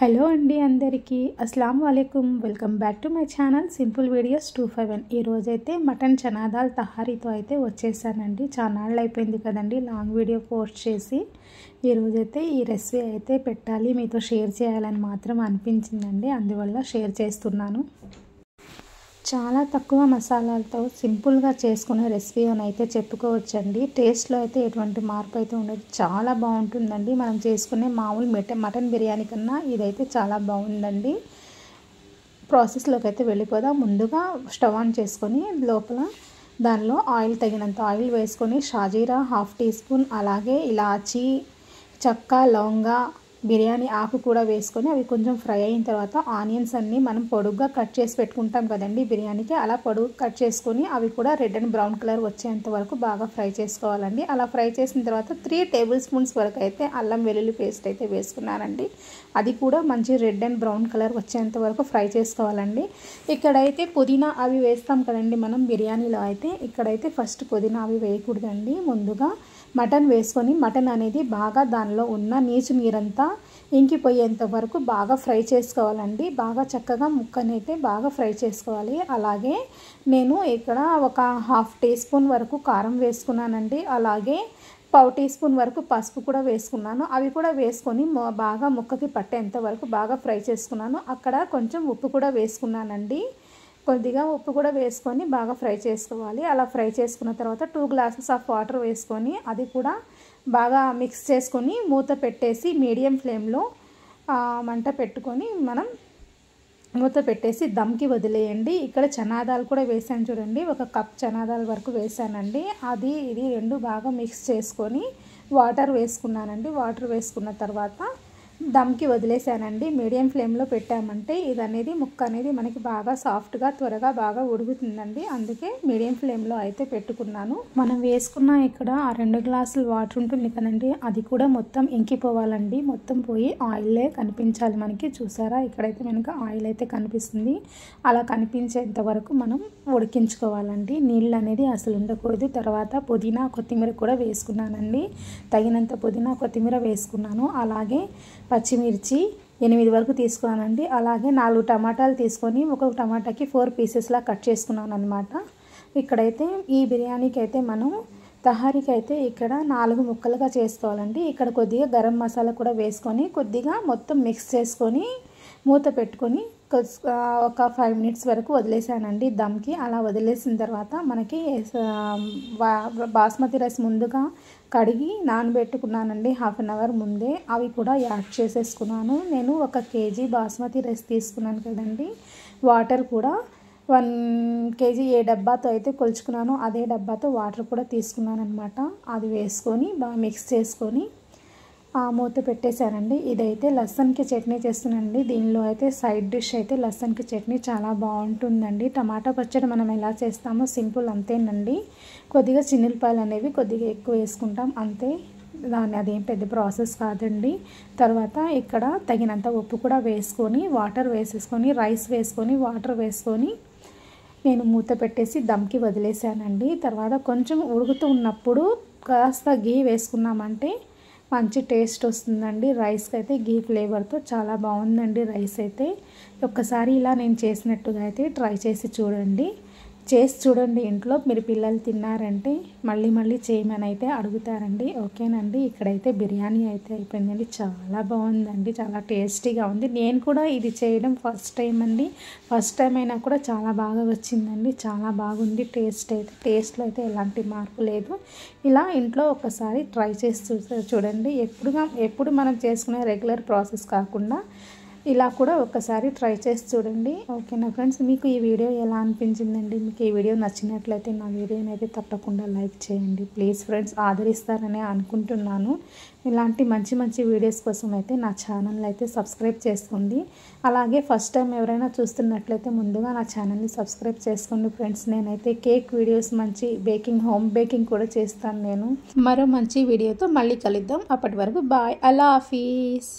Hello అండి అందరికీ అస్సలం వాలేకుమ్ welcome back to my channel simple videos 251. ఈరోజైతే మటన్ చనా దాల్ తహారీతో అయితే వచ్చేసానండి. చానాళ్ళు అయిపోయింది కదండి లాంగ్ వీడియో పోస్ట్ చేసి. ఈరోజైతే ఈ రెసిపీ అయితే పెట్టాలి, మీతో షేర్ చేయాలని మాత్రం అనిపించిందండి, అందువల్ల షేర్ చేస్తున్నాను. చాలా తక్కువ మసాలాలతో సింపుల్గా చేసుకునే రెసిపీ అని అయితే చెప్పుకోవచ్చండి. టేస్ట్లో అయితే ఎటువంటి మార్పు అయితే ఉండదు, చాలా బాగుంటుందండి. మనం చేసుకునే మామూలు మటన్ బిర్యానీ కన్నా ఇదైతే చాలా బాగుందండి. ప్రాసెస్లోకి అయితే వెళ్ళిపోదాం. ముందుగా స్టవ్ ఆన్ చేసుకొని లోపల దానిలో ఆయిల్ తగినంత ఆయిల్ వేసుకొని షాజీరా 1/2 టీ స్పూన్, అలాగే ఇలాచీ, చెక్క, లవంగా, బిర్యానీ ఆకు కూడా వేసుకొని అవి కొంచెం ఫ్రై అయిన తర్వాత ఆనియన్స్ అన్నీ మనం పొడుగ్గా కట్ చేసి పెట్టుకుంటాం కదండి బిర్యానీకి, అలా పొడుగు కట్ చేసుకొని అవి కూడా రెడ్ అండ్ బ్రౌన్ కలర్ వచ్చేంత వరకు బాగా ఫ్రై చేసుకోవాలండి. అలా ఫ్రై చేసిన తర్వాత 3 టేబుల్ స్పూన్స్ వరకు అయితే అల్లం వెల్లుల్లి పేస్ట్ అయితే వేసుకున్నానండి. అది కూడా మంచి రెడ్ అండ్ బ్రౌన్ కలర్ వచ్చేంత వరకు ఫ్రై చేసుకోవాలండి. ఇక్కడైతే పుదీనా అవి వేస్తాం కదండి మనం బిర్యానీలో, అయితే ఇక్కడైతే ఫస్ట్ పుదీనా అవి వేయకూడదండి. ముందుగా మటన్ వేసుకొని మటన్ అనేది బాగా దానిలో ఉన్న నీచు నీరంతా ఇంకిపోయేంత వరకు బాగా ఫ్రై చేసుకోవాలండి. బాగా చక్కగా ముక్కనైతే బాగా ఫ్రై చేసుకోవాలి. అలాగే నేను ఇక్కడ ఒక 1/2 టీ స్పూన్ వరకు కారం వేసుకున్నానండి. అలాగే 1/4 టీ స్పూన్ వరకు పసుపు కూడా వేసుకున్నాను. అవి కూడా వేసుకొని బాగా ముక్కకి పట్టేంత వరకు బాగా ఫ్రై చేసుకున్నాను. అక్కడ కొంచెం ఉప్పు కూడా వేసుకున్నానండి. కొద్దిగా ఉప్పు కూడా వేసుకొని బాగా ఫ్రై చేసుకోవాలి. అలా ఫ్రై చేసుకున్న తర్వాత 2 గ్లాసెస్ ఆఫ్ వాటర్ వేసుకొని అది కూడా బాగా మిక్స్ చేసుకొని మూత పెట్టేసి మీడియం ఫ్లేమ్లో మంట పెట్టుకొని మనం మూత పెట్టేసి దమ్కి వదిలేయండి. ఇక్కడ చనాదాలు కూడా వేసాను చూడండి, 1 కప్ చనాదాల వరకు వేసానండి. అది ఇది రెండు బాగా మిక్స్ చేసుకొని వాటర్ వేసుకున్నానండి. వాటర్ వేసుకున్న తర్వాత దమ్కి వదిలేసానండి. మీడియం ఫ్లేమ్లో పెట్టామంటే ఇది అనేది ముక్క అనేది మనకి బాగా సాఫ్ట్గా త్వరగా బాగా ఉడుకుతుందండి. అందుకే మీడియం ఫ్లేమ్లో అయితే పెట్టుకున్నాను. మనం వేసుకున్న ఇక్కడ ఆ 2 గ్లాసులు వాటర్ ఉంటుంది కదండి, అది కూడా మొత్తం ఇంకిపోవాలండి. మొత్తం పోయి ఆయిలే కనిపించాలి మనకి. చూసారా, ఇక్కడైతే మనకి ఆయిల్ అయితే కనిపిస్తుంది. అలా కనిపించేంత వరకు మనం ఉడికించుకోవాలండి. నీళ్ళు అనేది అసలు ఉండకూడదు. తర్వాత పుదీనా కొత్తిమీర కూడా వేసుకున్నానండి. తగినంత పుదీనా కొత్తిమీర వేసుకున్నాను. అలాగే పచ్చిమిర్చి 8 వరకు తీసుకున్నానండి. అలాగే 4 టమాటాలు తీసుకొని ఒక టమాటాకి 4 పీసెస్లా కట్ చేసుకున్నాను అనమాట. ఇక్కడైతే ఈ బిర్యానీకి అయితే మనం తహారీకి అయితే ఇక్కడ 4 ముక్కలుగా చేసుకోవాలండి. ఇక్కడ కొద్దిగా గరం మసాలా కూడా వేసుకొని కొద్దిగా మొత్తం మిక్స్ చేసుకొని మూత పెట్టుకొని ఒక 5 మినిట్స్ వరకు వదిలేసానండి దమ్కి. అలా వదిలేసిన తర్వాత మనకి బాస్మతి రైస్ ముందుగా కడిగి నానబెట్టుకున్నానండి 1/2 అవర్ ముందే. అవి కూడా యాడ్ చేసేసుకున్నాను. నేను 1 కేజీ బాస్మతి రైస్ తీసుకున్నాను కదండి. వాటర్ కూడా 1 కేజీ ఏ డబ్బాతో అయితే కొలుచుకున్నానో అదే డబ్బాతో వాటర్ కూడా తీసుకున్నాను అనమాట. అది వేసుకొని బాగా మిక్స్ చేసుకొని మూత పెట్టేశానండి. ఇదైతే లసన్కి చట్నీ చేస్తున్నానండి. దీనిలో అయితే సైడ్ డిష్ అయితే లసన్కి చట్నీ చాలా బాగుంటుందండి. టమాటా పచ్చడి మనం ఎలా చేస్తామో సింపుల్ అంతేనండి. కొద్దిగా చిన్నులపాయలు అనేవి కొద్దిగా ఎక్కువ వేసుకుంటాం అంతే, అదేం పెద్ద ప్రాసెస్ కాదండి. తర్వాత ఇక్కడ తగినంత ఉప్పు కూడా వేసుకొని వాటర్ వేసేసుకొని రైస్ వేసుకొని వాటర్ వేసుకొని నేను మూత పెట్టేసి దమ్కి వదిలేసానండి. తర్వాత కొంచెం ఉడుకుతూ ఉన్నప్పుడు కాస్త గీ వేసుకున్నామంటే మంచి టేస్ట్ వస్తుందండి. రైస్కి అయితే గీ ఫ్లేవర్తో చాలా బాగుందండి రైస్ అయితే. ఒక్కసారి ఇలా నేను చేసినట్టుగా అయితే ట్రై చేసి చూడండి. ఇంట్లో మీరు పిల్లలు తిన్నారంటే మళ్ళీ మళ్ళీ చేయమని అయితే అడుగుతారండి. ఓకేనండి, ఇక్కడైతే బిర్యానీ అయితే అయిపోయిందండి. చాలా బాగుందండి, చాలా టేస్టీగా ఉంది. నేను కూడా ఇది చేయడం ఫస్ట్ టైం అండి. ఫస్ట్ టైం అయినా కూడా చాలా బాగా వచ్చిందండి. చాలా బాగుంది టేస్ట్లో అయితే ఎలాంటి మార్పు లేదు. ఇలా ఇంట్లో ఒకసారి ట్రై చేసి చూడండి. ఎప్పుడు మనం చేసుకునే రెగ్యులర్ ప్రాసెస్ కాకుండా ఇలా కూడా ఒకసారి ట్రై చేసి చూడండి. ఓకేనా ఫ్రెండ్స్, మీకు ఈ వీడియో ఎలా అనిపించిందండి? మీకు ఈ వీడియో నచ్చినట్లయితే నా వీడియోని అయితే తప్పకుండా లైక్ చేయండి ప్లీజ్ ఫ్రెండ్స్. ఆదరిస్తారని అనుకుంటున్నాను. ఇలాంటి మంచి మంచి వీడియోస్ కోసం అయితే నా ఛానల్ అయితే సబ్స్క్రైబ్ చేసుకోండి. అలాగే ఫస్ట్ టైం ఎవరైనా చూస్తున్నట్లయితే ముందుగా నా ఛానల్ని సబ్స్క్రైబ్ చేసుకోండి ఫ్రెండ్స్. నేనైతే కేక్ వీడియోస్, మంచి హోమ్ బేకింగ్ కూడా చేస్తాను నేను. మరో మంచి వీడియోతో మళ్ళీ కలుద్దాం. అప్పటి వరకు బాయ్, అల్లా హాఫీజ్.